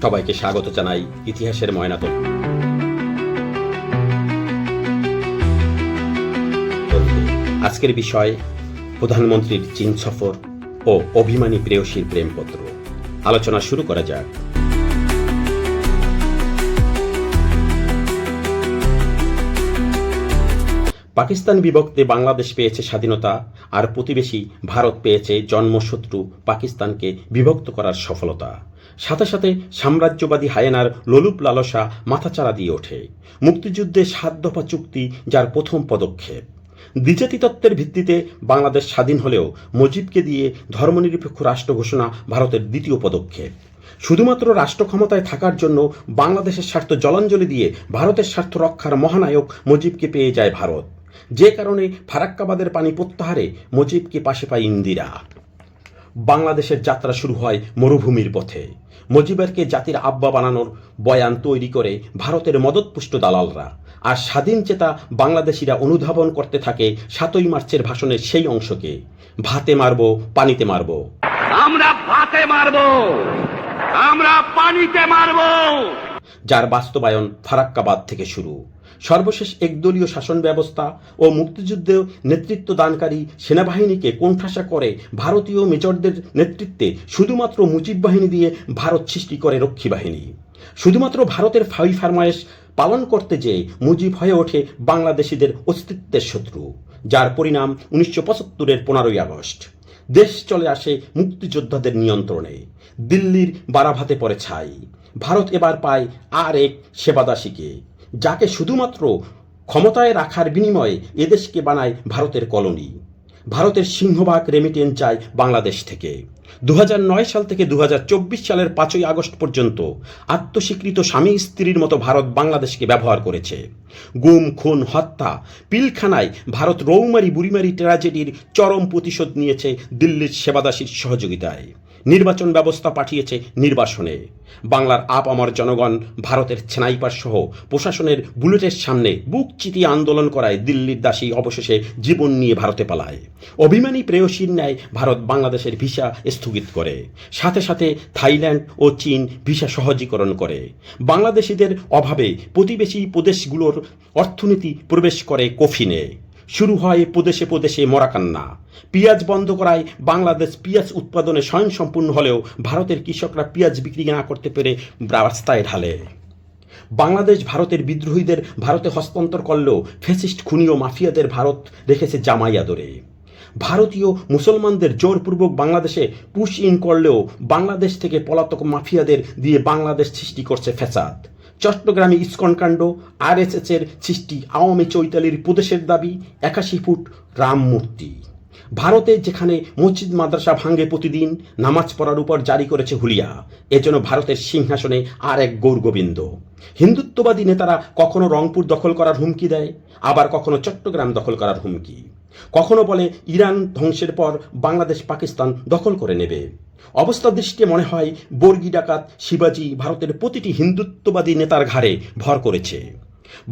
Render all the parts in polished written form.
সবাইকে স্বাগত জানাই ইতিহাসের ময়নাতদন্ত। আজকের বিষয় প্রধানমন্ত্রীর চীন সফর ও অভিমানী প্রেয়সীর প্রেমপত্র। আলোচনা শুরু করা যাক। পাকিস্তান বিভক্তে বাংলাদেশ পেয়েছে স্বাধীনতা, আর প্রতিবেশী ভারত পেয়েছে জন্মশত্রু পাকিস্তানকে বিভক্ত করার সফলতা। সাথে সাথে সাম্রাজ্যবাদী হায়েনার লোলুপ লালসা মাথাচাড়া দিয়ে ওঠে। মুক্তিযুদ্ধে ৭ দফা চুক্তি যার প্রথম পদক্ষেপ। দ্বিজাতি তত্ত্বের ভিত্তিতে বাংলাদেশ স্বাধীন হলেও মুজিবকে দিয়ে ধর্মনিরপেক্ষ রাষ্ট্র ঘোষণা ভারতের দ্বিতীয় পদক্ষেপ। শুধুমাত্র রাষ্ট্র ক্ষমতায় থাকার জন্য বাংলাদেশের স্বার্থ জলাঞ্জলি দিয়ে ভারতের স্বার্থ রক্ষার মহানায়ক মুজিবকে পেয়ে যায় ভারত। যে কারণে ফারাক্কাবাদের পানি প্রত্যাহারে মুজিবকে পাশে পায় ইন্দিরা। বাংলাদেশের যাত্রা শুরু হয় মরুভূমির পথে। মুজিবকে জাতির আব্বা বানানোর বয়ান তৈরি করে ভারতের মদতপুষ্ট দালালরা, আর স্বাধীন চেতা বাংলাদেশিরা অনুধাবন করতে থাকে ৭ই মার্চের ভাষণের সেই অংশকে, ভাতে মারবো পানিতে মারবো, আমরা ভাতে মারবো, আমরা পানিতে মারবো, যার বাস্তবায়ন ফারাক্কাবাদ থেকে শুরু। সর্বশেষ একদলীয় শাসন ব্যবস্থা ও মুক্তিযুদ্ধে নেতৃত্ব দানকারী সেনাবাহিনীকে কোণঠাসা করে ভারতীয় মেজরদের নেতৃত্বে শুধুমাত্র মুজিব বাহিনী দিয়ে ভারত সৃষ্টি করে রক্ষী বাহিনী। শুধুমাত্র ভারতের ফাই ফরমায়েশ পালন করতে যেয়ে মুজিব হয়ে ওঠে বাংলাদেশিদের অস্তিত্বের শত্রু, যার পরিণাম ১৯৭৫-এর ১৫ই আগস্ট। দেশ চলে আসে মুক্তিযোদ্ধাদের নিয়ন্ত্রণে। দিল্লির বারাভাতে পড়ে ছাই। ভারত এবার পায় আর এক সেবাদাসীকে, যাকে শুধুমাত্র ক্ষমতায় রাখার বিনিময়ে এদেশকে বানায় ভারতের কলোনি। ভারতের সিংহভাগ রেমিটেন্স চায় বাংলাদেশ থেকে। ২০০৯ সাল থেকে ২০২৪ সালের ৫ই আগস্ট পর্যন্ত আত্মস্বীকৃত স্বামী স্ত্রীর মতো ভারত বাংলাদেশকে ব্যবহার করেছে। গুম, খুন, হত্যা, পিলখানায় ভারত রৌমারি বুড়িমারি ট্র্যাজেডির চরম প্রতিশোধ নিয়েছে দিল্লির সেবাদাসীর সহযোগিতায়। নির্বাচন ব্যবস্থা পাঠিয়েছে নির্বাসনে। বাংলার আপামর জনগণ ভারতের স্নাইপার সহ প্রশাসনের বুলেটের সামনে বুক চিতিয়ে আন্দোলন করায় দিল্লির দাসী অবশেষে জীবন নিয়ে ভারতে পালায়। অভিমানী প্রেয়সীর ন্যায় ভারত বাংলাদেশের ভিসা স্থগিত করে। সাথে সাথে থাইল্যান্ড ও চীন ভিসা সহজীকরণ করে। বাংলাদেশিদের অভাবে প্রতিবেশী প্রদেশগুলোর অর্থনীতি প্রবেশ করে কফিনে। শুরু হয় প্রদেশে প্রদেশে মরাকান্না। পেঁয়াজ বন্ধ করায় বাংলাদেশ পেঁয়াজ উৎপাদনে স্বয়ংসম্পূর্ণ হলেও ভারতের কৃষকরা পেঁয়াজ বিক্রি না করতে পেরে রাস্তায় ঢালে। বাংলাদেশ ভারতের বিদ্রোহীদের ভারতে হস্তান্তর করলেও ফ্যাসিস্ট খুনি ও মাফিয়াদের ভারত রেখেছে জামাই আদরে। ভারতীয় মুসলমানদের জোরপূর্বক বাংলাদেশে পুশ ইন করলেও বাংলাদেশ থেকে পলাতক মাফিয়াদের দিয়ে বাংলাদেশ সৃষ্টি করছে ফ্যাসাদ। চট্টগ্রামে ইসকন কাণ্ড, আরএসএসের সৃষ্টি, আওয়ামী চৈতালির প্রদেশের দাবি, ৮১ ফুট রাম মূর্তি। ভারতে যেখানে মসজিদ মাদ্রাসা ভাঙ্গে প্রতিদিন, নামাজ পড়ার উপর জারি করেছে হুলিয়া। এজন্য ভারতের সিংহাসনে আর এক গৌরগোবিন্দ। হিন্দুত্ববাদী নেতারা কখনো রংপুর দখল করার হুমকি দেয়, আবার কখনো চট্টগ্রাম দখল করার হুমকি। কখনো বলে ইরান ধ্বংসের পর বাংলাদেশ পাকিস্তান দখল করে নেবে। অবস্থা দৃষ্টিতে মনে হয় বর্গী ডাকাত শিবাজি ভারতের প্রতিটি হিন্দুত্ববাদী নেতার ঘাড়ে ভর করেছে।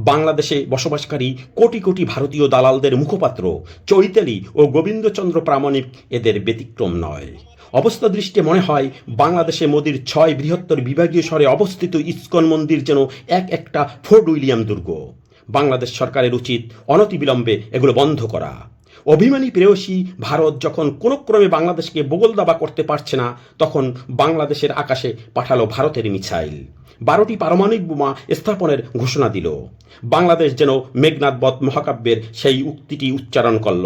বাংলাদেশে বসবাসকারী কোটি কোটি ভারতীয় দালালদের মুখপাত্র চৈতালি ও গোবিন্দচন্দ্র প্রামাণিক এদের ব্যতিক্রম নয়। অবস্থা দৃষ্টিতে মনে হয় বাংলাদেশে মোদির ৬ বৃহত্তর বিভাগীয় শহরে অবস্থিত ইসকন মন্দির যেন একটা ফোর্ট উইলিয়াম দুর্গ। বাংলাদেশ সরকারের উচিত অনতিবিলম্বে এগুলো বন্ধ করা। অভিমানী প্রেয়সী ভারত যখন কোনো ক্রমে বাংলাদেশকে বগল দাবা করতে পারছে না, তখন বাংলাদেশের আকাশে পাঠালো ভারতের মিসাইল। ১২টি পারমাণবিক বোমা স্থাপনের ঘোষণা দিল। বাংলাদেশ যেন মেঘনাদ বধ মহাকাব্যের সেই উক্তিটি উচ্চারণ করল,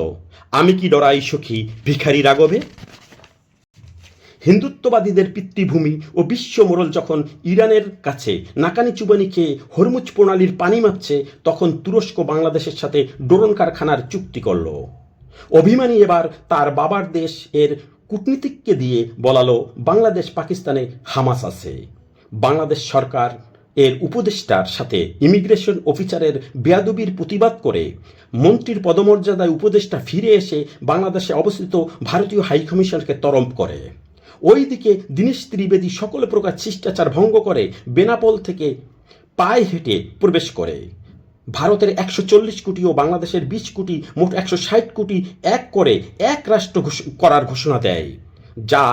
আমি কি ডরাই সখী ভিখারি রাগবে। হিন্দুত্ববাদীদের পিতৃভূমি ও বিশ্ব মোড়ল যখন ইরানের কাছে নাকানি চুবানি খেয়ে হরমুজ প্রণালীর পানি মাপছে, তখন তুরস্ক বাংলাদেশের সাথে ড্রোন কারখানার চুক্তি করল। অভিমানী এবার তার বাবার দেশ এর কূটনীতিককে দিয়ে বলালো বাংলাদেশ পাকিস্তানে হামাস আছে। বাংলাদেশ সরকার এর উপদেষ্টার সাথে ইমিগ্রেশন অফিসারের বেয়াদবির প্রতিবাদ করে মন্ত্রীর পদমর্যাদায় উপদেষ্টা ফিরে এসে বাংলাদেশে অবস্থিত ভারতীয় হাইকমিশনকে তরফ করে। ওইদিকে দীনেশ ত্রিবেদী সকল প্রকার শিষ্টাচার ভঙ্গ করে বেনাপোল থেকে পায়ে হেঁটে প্রবেশ করে। ভারতের ১৪০ কোটি ও বাংলাদেশের ২০ কোটি, মোট ১৬০ কোটি এক করে এক রাষ্ট্র করার ঘোষণা দেয়, যা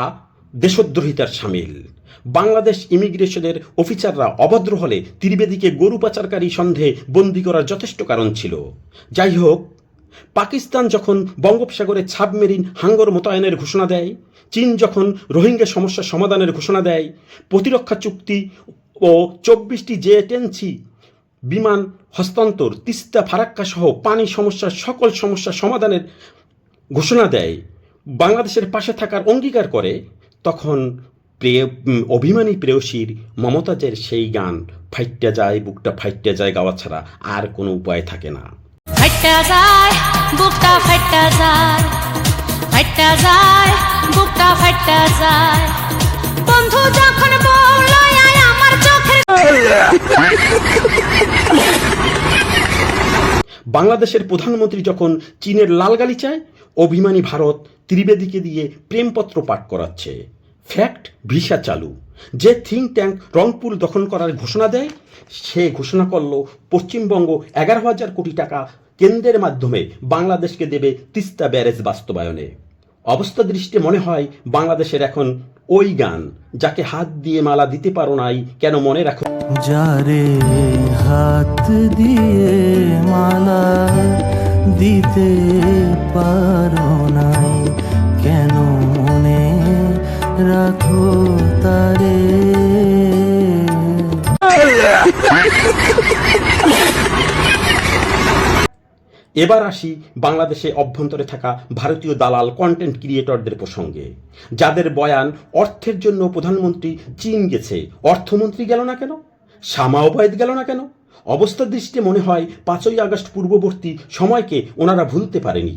দেশদ্রোহিতার শামিল। বাংলাদেশ ইমিগ্রেশনের অফিসাররা অভদ্র হলে ত্রিবেদীকে গরু পাচারকারী সন্দেহে বন্দী করার যথেষ্ট কারণ ছিল। যাই হোক, পাকিস্তান যখন বঙ্গোপসাগরে সাবমেরিন হাঙ্গর মোতায়েনের ঘোষণা দেয়, চীন যখন রোহিঙ্গা সমস্যা সমাধানের ঘোষণা দেয়, প্রতিরক্ষা চুক্তি ও 24টি জেটেন্সি বিমান হস্তান্তর, তিস্তা ফারাক্কা সহ পানি সমস্যার সকল সমস্যা সমাধানের ঘোষণা দেয়, বাংলাদেশের পাশে থাকার অঙ্গীকার করে, তখন অভিমানী প্রেয়সীর মমতাজের সেই গান ফাইট্টা যায় বুকটা ফাইট্টা যায় গাওয়া ছাড়া আর কোনো উপায় থাকে না। ফাইট্টা যায় বুকটা ফাইট্টা যায়, ফাইট্টা যায় বুকটা ফাইট্টা যায়, বন্ধু যখন বলল আয় আমার চোখের। বাংলাদেশের প্রধানমন্ত্রী যখন চীনের লাল গালিচায়, অভিমানী ভারত ত্রিবেদীকে দিয়ে প্রেমপত্র পাঠ করাচ্ছে। ফ্যাক্ট ভিসা চালু। যে থিঙ্ক ট্যাঙ্ক রংপুর দখল করার ঘোষণা দেয়, সে ঘোষণা করল পশ্চিমবঙ্গ 11,000 কোটি টাকা কেন্দ্রের মাধ্যমে বাংলাদেশকে দেবে তিস্তা ব্যারেজ বাস্তবায়নে। অবস্থা দৃষ্টে মনে হয় বাংলাদেশের এখন ওই গান, যাকে হাত দিয়ে মালা দিতে পারো নাই কেন মনে রাখো, যারে হাত দিয়ে মালা দিতে পারো নাই কেন মনে রাখো তারে। এবার আসি বাংলাদেশে অভ্যন্তরে থাকা ভারতীয় দালাল কন্টেন্ট ক্রিয়েটরদের প্রসঙ্গে, যাদের বয়ান অর্থের জন্য প্রধানমন্ত্রী চীন গেছে, অর্থমন্ত্রী গেল না কেন, শামা ওবায়েদ গেল না কেন। অবস্থা দৃষ্টে মনে হয় 5ই আগস্ট পূর্ববর্তী সময়কে ওনারা ভুলতে পারেনি।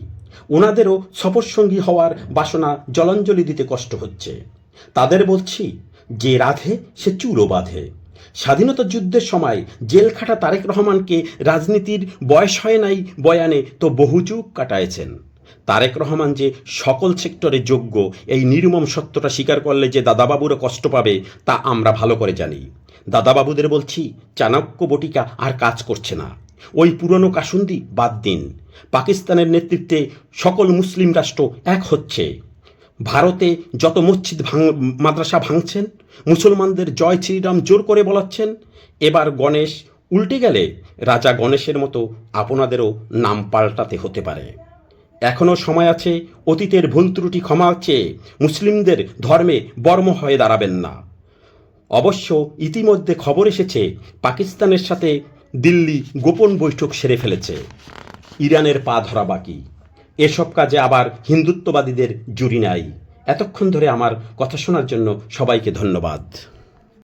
ওনাদেরও সফরসঙ্গী হওয়ার বাসনা জলাঞ্জলি দিতে কষ্ট হচ্ছে। তাদের বলছি, যে রাধে সে চুলও বাঁধে। স্বাধীনতা যুদ্ধের সময় জেল খাটা তারেক রহমানকে রাজনীতির বয়স হয় নাই বয়ানে তো বহু যুগ কাটায়ছেন। তারেক রহমান যে সকল সেক্টরে যোগ্য, এই নির্মম সত্যটা স্বীকার করলে যে দাদাবাবুরা কষ্ট পাবে তা আমরা ভালো করে জানি। দাদাবাবুদের বলছি, চাণক্য বটিকা আর কাজ করছে না। ওই পুরনো কাসুন্দি বাদ দিন। পাকিস্তানের নেতৃত্বে সকল মুসলিম রাষ্ট্র এক হচ্ছে। ভারতে যত মসজিদ মাদ্রাসা ভাঙছেন, মুসলমানদের জয় শ্রীরাম জোর করে বলাচ্ছেন। এবার গণেশ উল্টে গেলে রাজা গণেশের মতো আপনাদেরও নাম পাল্টাতে হতে পারে। এখনও সময় আছে। অতীতের ভুল ত্রুটি ক্ষমা চেয়ে মুসলিমদের ধর্মে বর্ম হয়ে দাঁড়াবেন না। অবশ্য ইতিমধ্যে খবর এসেছে পাকিস্তানের সাথে দিল্লি গোপন বৈঠক সেরে ফেলেছে। ইরানের পা ধরা বাকি। এসব কাজে আবার হিন্দুত্ববাদীদের জুড়ি নাই। এতক্ষণ ধরে আমার কথা শোনার জন্য সবাইকে ধন্যবাদ।